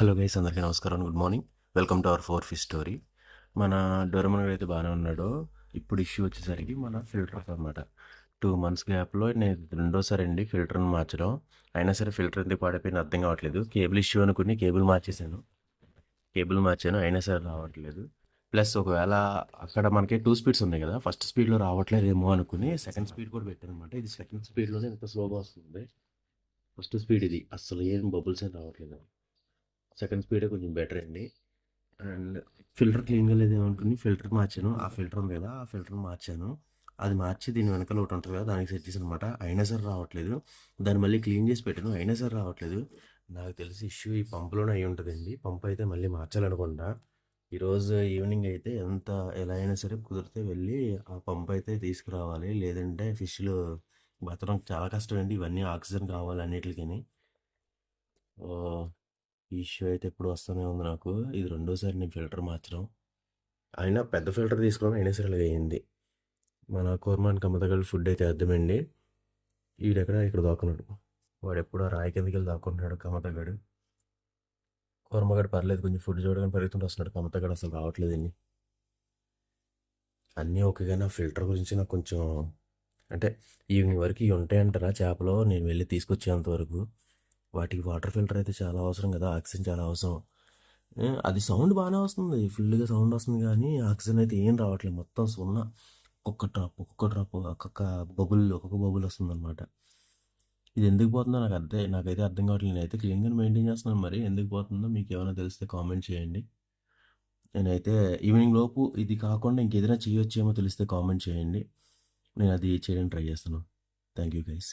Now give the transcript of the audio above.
Hello guys, అందరికీ నమస్కారం. Good morning. Welcome to our four fish story. మన Doraemon అయితే బాగానే ఉన్నాడు. ఇప్పుడు ఇష్యూ వచ్చేసరికి మన ఫిల్టర్ అనమాట. 2 months గ్యాప్లో నేను రెండోసారి అండి ఫిల్టర్ని మార్చడం. అయినా సరే ఫిల్టర్ ఎందుకు పాడైపోయింది అర్థం కావట్లేదు. కేబుల్ ఇష్యూ అనుకుని కేబుల్ మార్చేసాను. అయినా సరే రావట్లేదు. ప్లస్ ఒకవేళ అక్కడ మనకి 2 speeds ఉన్నాయి కదా, ఫస్ట్ స్పీడ్లో రావట్లేదేమో అనుకుని సెకండ్ స్పీడ్ కూడా పెట్టాను అనమాట. ఇది సెకండ్ స్పీడ్లోనే ఎంత స్లోగా వస్తుంది. ఫస్ట్ స్పీడ్ ఇది అస్సలు ఏం బబుల్స్ ఏం రావట్లేదు. సెకండ్ స్పీడే కొంచెం బెటర్ అండి. అండ్ ఫిల్టర్ క్లీన్గా లేదేమనుకుని ఫిల్టర్ మార్చాను. ఆ ఫిల్టర్ ఉంది కదా, ఆ ఫిల్టర్ మార్చాను. అది మార్చి దీని వెనకాల ఒకటి ఉంటుంది కదా, దానికి సెట్ చేసాను అనమాట. అయినా సరే రావట్లేదు. దాన్ని మళ్ళీ క్లీన్ చేసి పెట్టాను, అయినా సరే రావట్లేదు. నాకు తెలిసి ఇష్యూ ఈ పంపులోనే అయి ఉంటుందండి. పంపు అయితే మళ్ళీ మార్చాలనుకుంటా. ఈరోజు ఈవినింగ్ అయితే ఎలా అయినా సరే కుదిరితే వెళ్ళి ఆ పంపు అయితే తీసుకురావాలి. లేదంటే ఫిష్లు బతకడం చాలా కష్టం అండి. ఇవన్నీ ఆక్సిజన్ కావాలి అన్నిటికీ. ఈ ఇష్యూ అయితే ఎప్పుడు వస్తూనే ఉంది నాకు. ఇది రెండోసారి నేను ఫిల్టర్ మార్చడం. అయినా పెద్ద ఫిల్టర్ తీసుకోవడం అయినా సరే ఇలాగ అయింది. మన కోర్మాన్ కమ్మదగల ఫుడ్ అయితే అర్థమండి. ఇక్కడ దాక్కున్నాడు. వాడు ఎప్పుడో రాయి కిందకి వెళ్ళి దాక్కుంటున్నాడు కమ్మతగాడు. కోర్మగాడు పర్లేదు, కొంచెం ఫుడ్ చూడగానే పరిగెత్తుంటూ వస్తున్నాడు. కమ్మతగాడు అసలు రావట్లేదండి. అన్నీ ఓకే, నా ఫిల్టర్ గురించి నాకు కొంచెం అంటే ఈవినింగ్ వరకు ఇవి ఉంటాయంటారా చేపలో, నేను వెళ్ళి తీసుకొచ్చేంత వరకు. వాటికి వాటర్ ఫిల్టర్ అయితే చాలా అవసరం కదా, ఆక్సిజన్ చాలా అవసరం. అది సౌండ్ బాగానే వస్తుంది, ఫుల్గా సౌండ్ వస్తుంది, కానీ ఆక్సిజన్ అయితే ఏం రావట్లేదు. మొత్తం సున్నా. ఒక్కొక్క డ్రాప్ ఒక్కొక్క బబుల్ వస్తుంది అనమాట. ఇది ఎందుకు పోతుందో నాకైతే అర్థం కావట్లేదు. నేనైతే క్లీన్గా మెయింటైన్ చేస్తున్నాను. మరి ఎందుకు పోతుందో మీకు ఏమైనా తెలిస్తే కామెంట్ చేయండి. నేనైతే ఈవినింగ్ లోపు ఇది కాకుండా ఇంకేదైనా చేయొచ్చేమో తెలిస్తే కామెంట్ చేయండి. నేను అది చేయడానికి ట్రై చేస్తాను. Thank you guys.